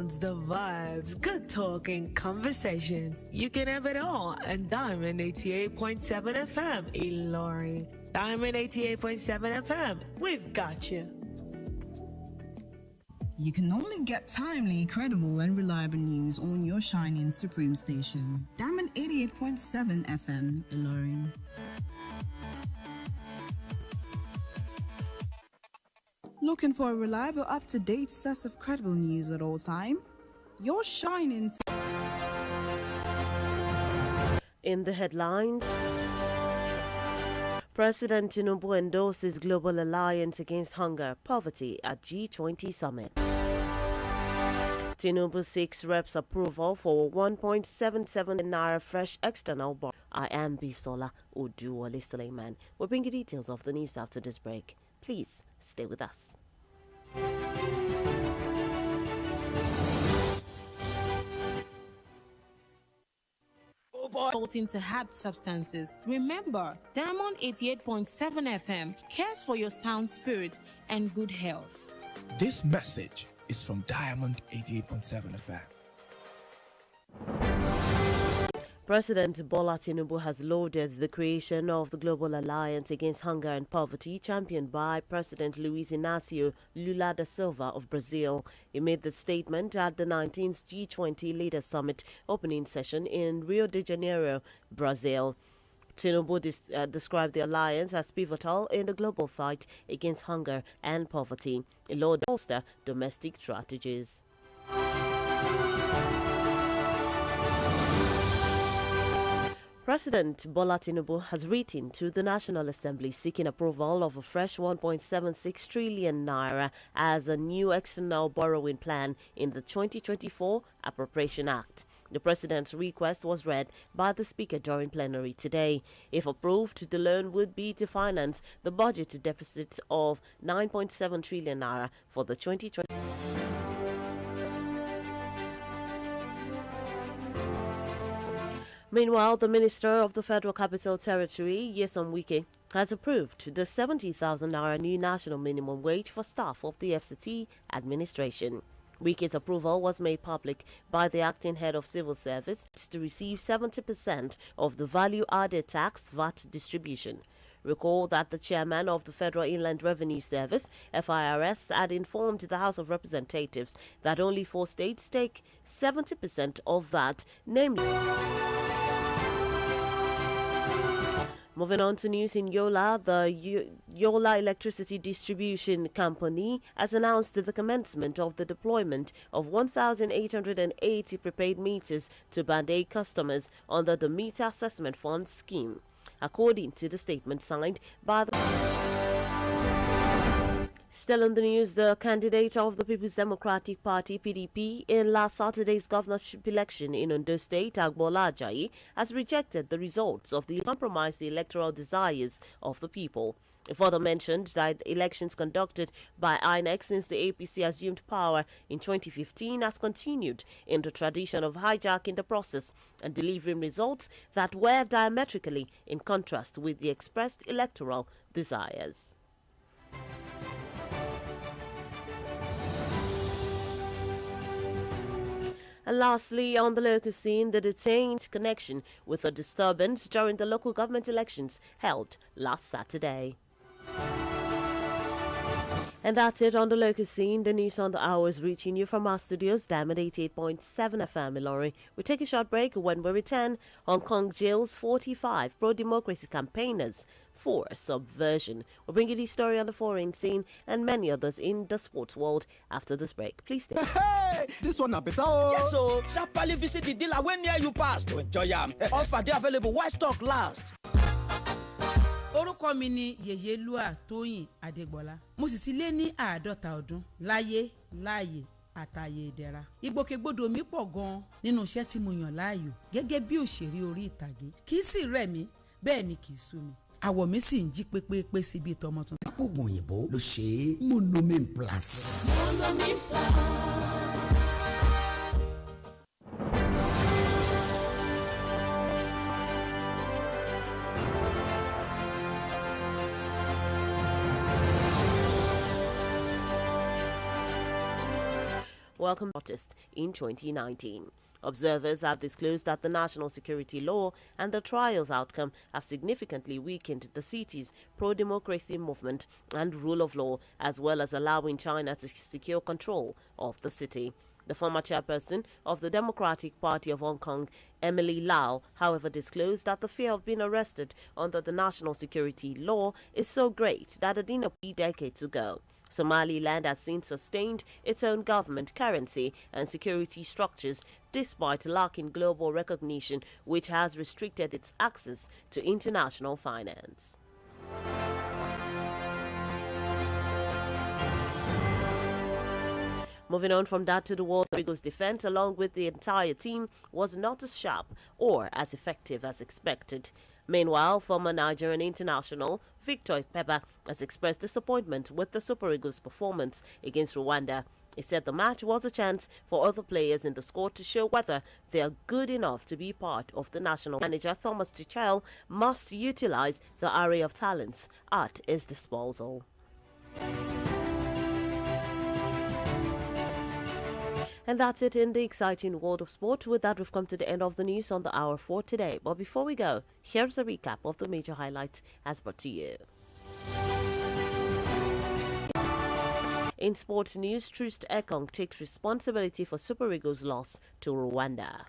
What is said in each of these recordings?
sounds, the vibes, good talking, conversations. You can have it all on Diamond 88.7 FM, Iroyin. Diamond 88.7 FM, we've got you. You can only get timely, credible, and reliable news on your shining supreme station. Diamond 88.7 FM, Iroyin. Looking for a reliable, up-to-date source of credible news at all time? Your shining. In the headlines, President Tinubu endorses Global Alliance Against Hunger, Poverty at G20 Summit. Tinubu seeks reps approval for 1.77 naira fresh external borrowing. I am Bisola, Oduwole, Suleiman. We'll bring you details of the news after this break. Please stay with us. Resulting to hard substances. Remember, Diamond 88.7 FM cares for your sound spirit and good health. This message is from Diamond 88.7 FM. President Bola Tinubu has lauded the creation of the Global Alliance Against Hunger and Poverty, championed by President Luiz Inácio Lula da Silva of Brazil. He made the statement at the 19th G20 Leaders Summit opening session in Rio de Janeiro, Brazil. Tinubu described the alliance as pivotal in the global fight against hunger and poverty, in order to bolster domestic strategies. President Bola Tinubu has written to the National Assembly seeking approval of a fresh 1.76 trillion naira as a new external borrowing plan in the 2024 Appropriation Act. The President's request was read by the Speaker during plenary today. If approved, the loan would be to finance the budget deficit of 9.7 trillion naira for the 2020. Meanwhile, the Minister of the Federal Capital Territory, Nyesom Wike, has approved the 70,000 naira new national minimum wage for staff of the FCT administration. Wike's approval was made public by the acting head of civil service to receive 70% of the value-added tax VAT distribution. Recall that the chairman of the Federal Inland Revenue Service, FIRS, had informed the House of Representatives that only 4 states take 70% of that, namely... Moving on to news in Yola, the Yola Electricity Distribution Company has announced the commencement of the deployment of 1,880 prepaid meters to Band A customers under the Meter Assessment Fund scheme, according to the statement signed by the... Still in the news, the candidate of the People's Democratic Party, PDP, in last Saturday's governorship election in Ondo State, Agbola Ajayi, has rejected the results of the compromised electoral desires of the people. It further mentioned that elections conducted by INEC since the APC assumed power in 2015 has continued in the tradition of hijacking the process and delivering results that were diametrically in contrast with the expressed electoral desires. And lastly, on the local scene, the detained connection with a disturbance during the local government elections held last Saturday. And that's it on the local scene. The news on the hour is reaching you from our studios, Diamond 88.7 FM, Ilorin. We take a short break. When we return, Hong Kong jails 45 pro-democracy campaigners for subversion. We'll bring you the story on the foreign scene and many others in the sports world after this break. Please stay. Hey, this one a better. Yes, so sharply visit the dealer when near you pass to enjoy them. Offer they available. Why stock last? Orúkọ mi ni Yèyélúà Tóyìn Adégbọlá. Mo sì ti lé ní 50 ọdún láyé láàyè àtàyè ìdẹ̀ra. Ìgbòkègbodò mi pọ̀ gan nínú iṣẹ́ tí mo yàn láàyò gẹ́gẹ́ bí òṣèré orí ìtàgé. Kì í sì rẹ̀ mí, bẹ́ẹ̀ ni kì í sú mi. Àwọ̀ mi sì ń jí pépépé síbi tọmọ tuntun. Oògùn òyìnbó ló ṣe é Monomin Plus. Monomin Plus. welcomed protests in 2019. Observers have disclosed that the national security law and the trial's outcome have significantly weakened the city's pro-democracy movement and rule of law, as well as allowing China to secure control of the city. The former chairperson of the Democratic Party of Hong Kong, Emily Lau, however, disclosed that the fear of being arrested under the national security law is so great that it didn't appear decades ago. Somaliland has since sustained its own government, currency and security structures despite lacking global recognition, which has restricted its access to international finance. Moving on from that to the war, Eagles' defense, along with the entire team, was not as sharp or as effective as expected. Meanwhile, former Nigerian international Victor Pepper has expressed disappointment with the Super Eagles' performance against Rwanda. He said the match was a chance for other players in the squad to show whether they are good enough to be part of the national. Manager Thomas Tuchel must utilize the array of talents at his disposal. And that's it in the exciting world of sport. With that, we've come to the end of the news on the hour for today. But before we go, here's a recap of the major highlights as brought to you. In sports news, Troost Ekong takes responsibility for Super Eagles' loss to Rwanda.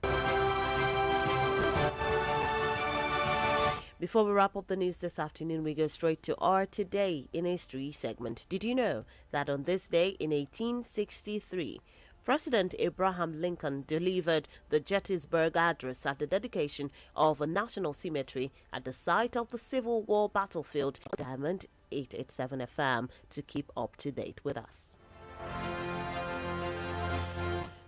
Before we wrap up the news this afternoon, we go straight to our Today in History segment. Did you know that on this day in 1863, President Abraham Lincoln delivered the Gettysburg Address at the dedication of a national cemetery at the site of the Civil War battlefield? Diamond 887 FM to keep up to date with us.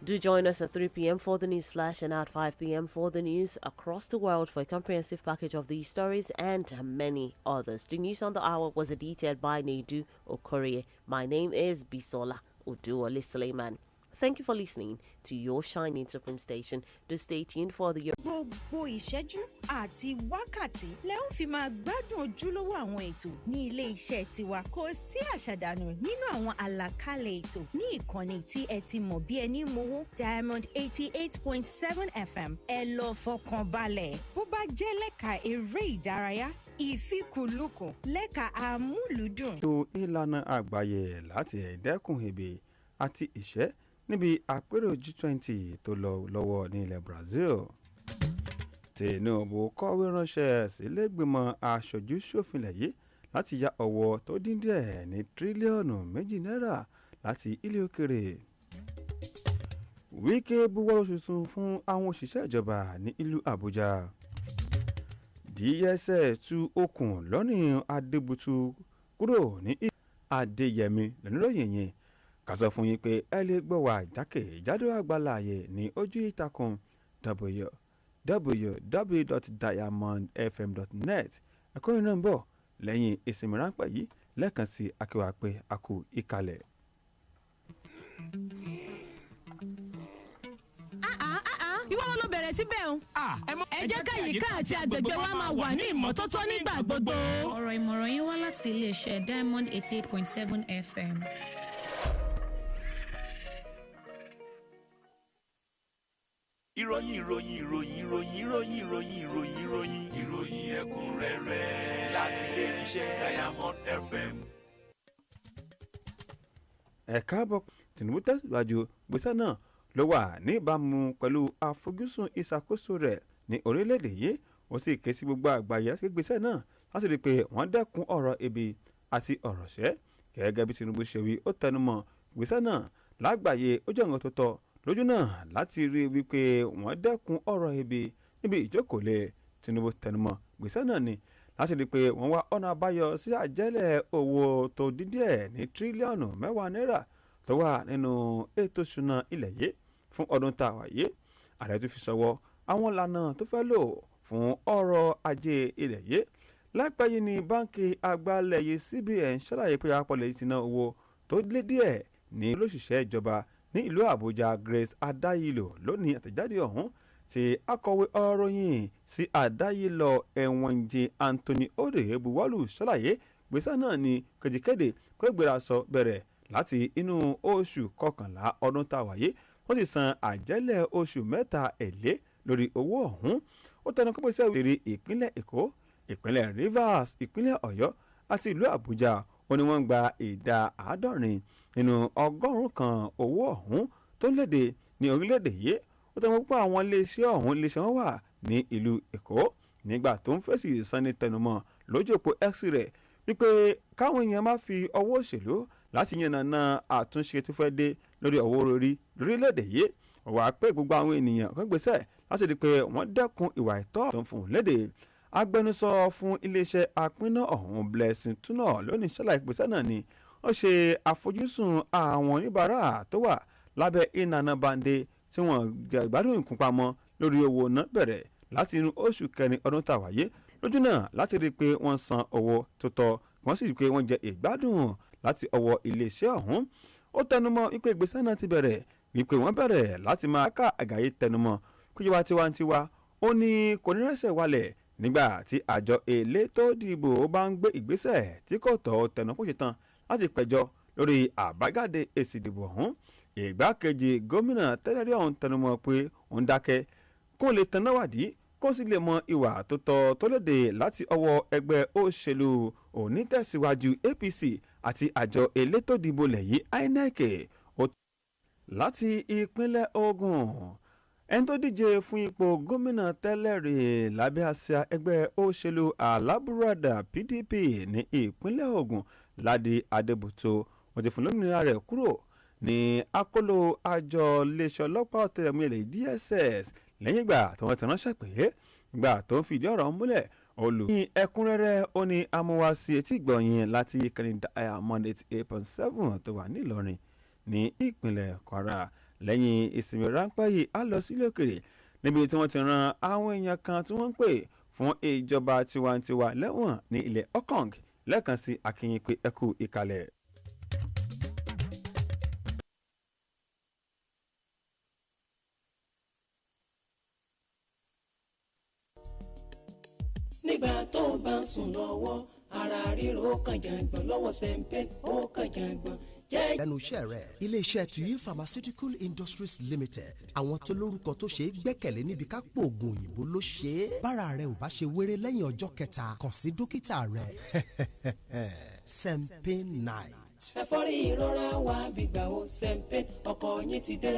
Do join us at 3 p.m. for the news flash and at 5 p.m. for the news across the world for a comprehensive package of these stories and many others. The news on the hour was edited by Edu Okorie. My name is Bisola Oduwole Suleiman. Thank you for listening to your shining supreme station. Do stay tuned for the... Gbogbo ìṣẹ́jú àti wákàtí lẹ ó fi máa gbádùn ojúlówó àwọn ètò ní ilé iṣẹ́ tiwa. Kò sí àṣàdànù nínú àwọn àlàkalẹ̀ ètò ní ìkànnì tí ẹ ti mọ̀ bí ẹni mowó Diamond 88.7 FM. Ẹ lọ fọkàn balẹ̀. Bó bá jẹ́ lẹ́ka eré ìdárayá, ìfikùnlukùn, lẹ́ka amúlùúdùn. Ètò ìlànà àgbáyé láti ẹ̀dẹ́kùn èbè àti ìṣẹ́ níbi àpérò G20 tó lọ lọ́wọ́ ní ilẹ̀ Brazil. Tinubu kọ̀wé ránṣẹ́ sílẹ̀gbìmọ̀ aṣojú ṣòfinlẹ̀ yìí láti ya ọwọ́ tó dín díẹ̀ ní tírílíọ̀nù 2 náírà láti ilé òkèrè. Wike buwọ́lù tuntun fún àwọn òṣìṣẹ́ ìjọba ní ìlú Àbújá. DSS tú okùn lọ́rìn Adébútú kúrò ní Adeyemi lóníròyìn yẹn. Ká sọ fún yín pé ẹ lè gbọ́ wa jákèjádò àgbáláyé ní ojú ìtàkùn www.diamondfm.net. ẹ̀kọ́ iná ń bọ̀ lẹ́yìn ìsinmi ráńpẹ́ yìí lẹ́ẹ̀kan sí akéwà pé a kú ìkàlẹ̀. Ìwọ ló bẹ̀rẹ̀ síbẹ̀ o. Ẹ jẹ́ káyìíká àti agbègbè wa máa wà ní ìmọ́tótó nígbà gbogbo. Ọ̀rọ̀ ìmọ̀ràn yín wá láti iléeṣẹ́ Diamond 88.7 FM. Ìròyìn ẹ̀kúnrẹ́rẹ́ láti iléeṣẹ́ Diamond FM. Ẹ káàbọ̀. Tinubu tẹ̀síwájú gbèsè náà ló wà ní ìbámu pẹ̀lú àfojúsùn ìṣàkóso rẹ̀ ní orílẹ̀-èdè yìí. Ó sì ké sí gbogbo àgbáyé láti gbèsè náà láti rí i pé wọ́n dẹ́kun ọ̀rọ̀ ebi àti ọ̀rọ̀ ṣẹ́. Gẹ́gẹ́ bí Tinubu ṣe wí, ó tẹnumọ́ gbèsè náà lágbàáyé ó jẹ́ nǹkan tó tọ́ lójú náà láti rí i wípé wọ́n dẹ́kun ọ̀rọ̀ ebi níbi ìjókòólé. Tinubu tẹnumọ́ gbèsè náà ni láti rí i pé wọ́n wá ọ̀nà àbáyọ sí àjẹ́lẹ̀ owó tó dín díẹ̀ ní tírílíọ̀nù 10 náírà tó wà nínú ètò ìṣúná ilẹ̀ yìí fún ọdún tá a wà yìí. Ààrẹ tó fi sọwọ́ àwọn ìlànà tó fẹ́ lò fún ọrọ̀ ajé ilẹ̀ yìí. Láìpẹ́ yìí ni báńkì àgbàlẹ̀ yìí CBN ṣàlàyé pé àpọ̀lẹ̀ yìí ti ná owó tó lé díẹ̀ ní olóṣìṣẹ́ ìjọba ní ìlú Àbújá Grace Adayilo lónìí. Àtẹ̀jáde ọ̀hún tí akọ̀wé ọ̀ròyìn sí Adayilo Ẹ̀wọ̀njẹ Anthony Ode buwọ́lù ṣàlàyé gbèsè náà ní kejìkéde pé gbéra sọ bẹ̀rẹ̀ láti inú oṣù kọkànlá ọdún tá a wáyé wọ́n sì san àjẹ́lẹ̀ oṣù mẹ́ta èlé lórí owó ọ̀hún. Ó tẹnu kọ́ pé iṣẹ́ ìrírí ìpínlẹ̀ Èkó, ìpínlẹ̀ Rivers, ìpínlẹ̀ Ọ̀yọ́ àti ìlú Àbújá ó ní wọ́n gba ìdá 70 nínú ọgọ́rùn-ún kan owó ọ̀hún tó ń léde ní orílẹ̀-èdè yìí. Ó tẹnu pé àwọn iléeṣẹ́ ọ̀hún iléeṣẹ́ wọn wà ní ìlú Èkó nígbà tó ń fèsì sanni tẹnumọ́ lójú òpó X rẹ̀ wípé káwọn èèyàn má fi ọwọ́ òṣèlú láti yànnàná àtúnṣe tó fẹ́ dé lórí ọwọ́ orí lórílẹ̀‐èdè yìí. Ó wá pé gbogbo àwọn ènìyàn kan gbèsè láti rí i pé wọ́n dẹ́kun ìwà ìtọ́ tó ń fún un léde. Agbẹnusọ fún iléeṣẹ́ apínná ọ̀hún Blessing Túnà lónìí ṣàlàyé ìgbésẹ̀ náà ni ó ṣe àfojúsùn àwọn oníbàárà tó wà lábẹ́ ìnana bande tí wọ́n gbádùn ìkúnpamọ́ lórí owó náà bẹ̀rẹ̀ láti inú oṣù kẹrin ọdún tá a wáyé lójú náà láti rí i pé wọ́n san owó tó tọ́ wọ́n sì rí i pé wọ́n jẹ ìgbádùn láti ọwọ́ iléeṣẹ́ ọ̀hún. Ó tẹnumọ́ wípé ìgbésẹ̀ náà ti bẹ̀rẹ̀ wípé wọ́n bẹ̀rẹ̀ láti máa ká àgàyé tẹnumọ́ kújọba tiwantiwa ó ní kò ní rẹ́sẹ̀ wálẹ̀ nígbà tí àjọ elétò ìdìbò bá ń gbé ìgbésẹ̀ tí kò tọ́ tẹnupọ́ ṣe tán láti pẹ̀jọ́ lórí àbájáde èsì ìdìbò ọ̀hún. Ìgbákejì gómìnà tẹ́lẹ̀ rí ọ̀hún tẹnumọ́ pé òun dákẹ́ kó lè tanáwádìí kó sì lè mọ ìwà tó tọ́ tó léde láti ọwọ́ ẹgbẹ́ òṣèlú onítẹ̀síwájú APC àti àjọ elétò ìdìbò lẹ́yìn INEC. Láti ìpínlẹ̀ Ògùn ẹni tó díje fún ipò gómìnà tẹ́lẹ̀ rí lábẹ́ àsíá ẹgbẹ́ òṣèlú alábùradà PDP ní ìpínlẹ̀ Ògùn Ládi Adébùtò wọ́n ti fún lómìnira rẹ̀ kúrò ní akóló àjọ iléeṣẹ́ ọlọ́pàá ọ̀tẹlẹ̀múyẹ́ DSS lẹ́yìn ìgbà tí wọ́n ti ránṣẹ́ pé ìgbà tó ń fìdí ọ̀rọ̀ múlẹ̀ Olùyìn Ẹkunrere ó ní amúwásí etí ìgbọ̀nyìn láti ìkànnì Diamond 88.7 tó wà nílọrin ní ìpínlẹ̀ Kwara. Lẹ́yìn ìsinmi ráńpẹ́ yìí á lọ sílé òkèrè níbi tí wọ́n ti ran àwọn èèyàn kan tí wọ́n ń pè fún ìjọba tiwantiwa lẹ́wọ̀n ní ilẹ̀ Hong Kong. Lẹ́ẹ̀kan sí akínyìn pé ẹ kú ìkàlẹ̀. nígbà tó bá ń sùn lọ́wọ́ ara ríro kàn jàǹgbọ̀n lọ́wọ́ sẹ́ńpẹ́ ó kàn jàǹgbọ̀n. lẹ́nu iṣẹ́ rẹ̀ iléeṣẹ́ Tuyi Pharmaceutical Industries Limited àwọn tó lórúkọ tó ṣe é gbẹ́kẹ̀lé níbi ká pòògùn òyìnbó ló ṣe é. bára rẹ̀ ò bá ṣe wéré lẹ́yìn ọjọ́ kẹta kàn sí dókítà rẹ̀. Sempin Night. ẹ̀fọ́rí ìrora wa gbígbà ó Sempin ọkọ̀ yín ti dé.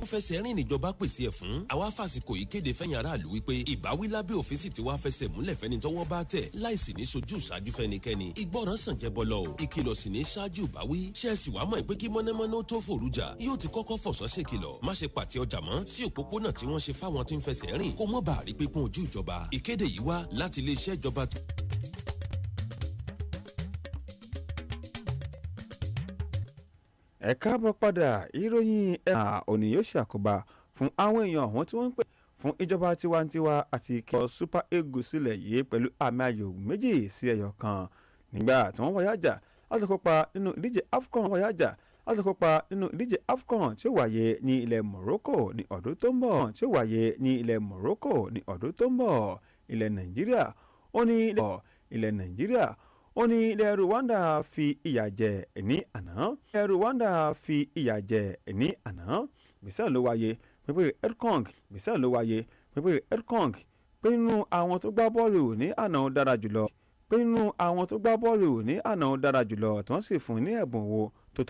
ó fẹsẹ̀ rìn níjọba pèsè ẹ̀ fún àwa fàsìkò yìí kéde fẹ́yìn aráàlú wípé ìbáwí lábẹ́ òfin sì ti wá fẹsẹ̀ múlẹ̀ fẹ́ni tọ́wọ́ bá tẹ̀ láìsí ní sojú ṣáájú fẹ́nikẹ́ni ìgbọràn sàn jẹ́ bọ́lọ́ o ìkìlọ̀ sì ní ṣáájú ìbáwí ṣe é sì wá mọ̀ pé kí mọ́nẹ́mọ́ná tó fòrújà yóò ti kọ́kọ́ fọ̀sán ṣèkìlọ̀ má ṣe pàtẹ ọjà mọ́ sí òpópónà tí wọ́n ṣe fáwọn tí ń fẹsẹ̀ rìn kó mọ́ bá rí pípọ́n ojú ìjọba ìkéde yìí wá láti iléeṣẹ́ ìjọba. Ẹ káàbọ̀ padà ìròyìn òní yóò ṣàkóbá fún àwọn èèyàn ọ̀hún tí wọ́n ń pè fún ìjọba tiwantiwa àti kíkọ́ Super Eagles sílẹ̀ yìí pẹ̀lú àmì ayò 2-1 nígbà tí wọ́n wáyájà láti kópa nínú ìdíje AFCON tí ó wáyé ní ilẹ̀ Morocco ní ọdún tó ń bọ̀ ilẹ̀ Nàìjíríà ó ní ilẹ̀ Rwanda fi ìyà jẹ ní àná. Gbèsè ló wáyé pépé Edkong pé nínú àwọn tó gbá bọ́ọ̀lù ní àná dára jùlọ tí wọ́n sì fún ní ẹ̀bùn owó tó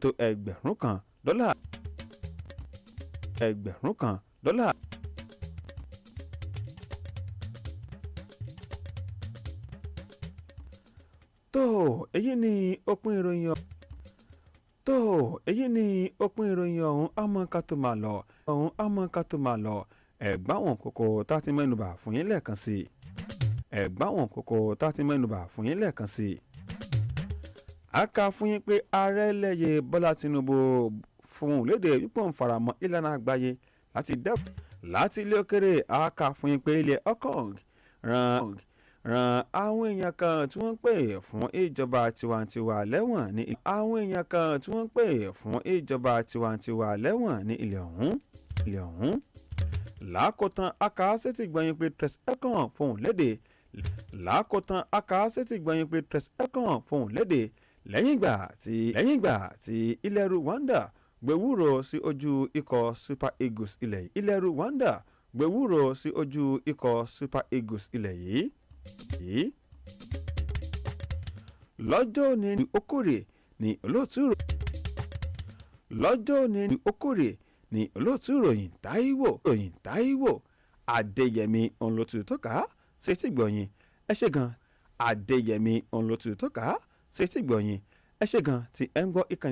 tó $1,000. Èyí ni òpin ìròyìn ọ̀hún àmọ́ ká tó máa lọ ẹ̀gbá wọn kókó tá a ti mẹ́nubà fún yín lẹ́ẹ̀kan sí i. A kà fún yín pé ààrẹ lẹ́yẹ Bọ́lá Tinubu fún lédè wípé ń faramọ́ ìlànà àgbáyé láti ilé òkèrè. A kà fún yín pé ilẹ̀ Hong Kong ran àwọn èèyàn kan tí wọ́n ń pè fún ìjọba tiwantiwa lẹ́wọ̀n ní ilẹ̀ ọ̀hún. Lákòótán akásẹ́tì gbọ́yìn pé Tres Ekong fòun léde lákòótán akásẹ́ ti gbọ́yìn pé Trace Ekong fohùn lédè lẹ́yìn ìgbà tí ilẹ̀ Rwanda gbẹ̀wúrò sí ojú ikọ̀ Super Eagles ilẹ̀ Rwanda gbẹ̀wúrò sí ojú ikọ̀ Super Eagles ilẹ̀ yìí. lọ́jọ́ ní okòrè ní olóòtú ìròyìn Taiwo Adeyemi olóòtú tó kà á ṣe tí gbọ̀yìn ẹ ṣe gan Adeyemi olóòtú tó kà á ṣe tí gbọ̀yìn ẹ ṣe gan tí ẹ ń gbọ́ ìkànnì.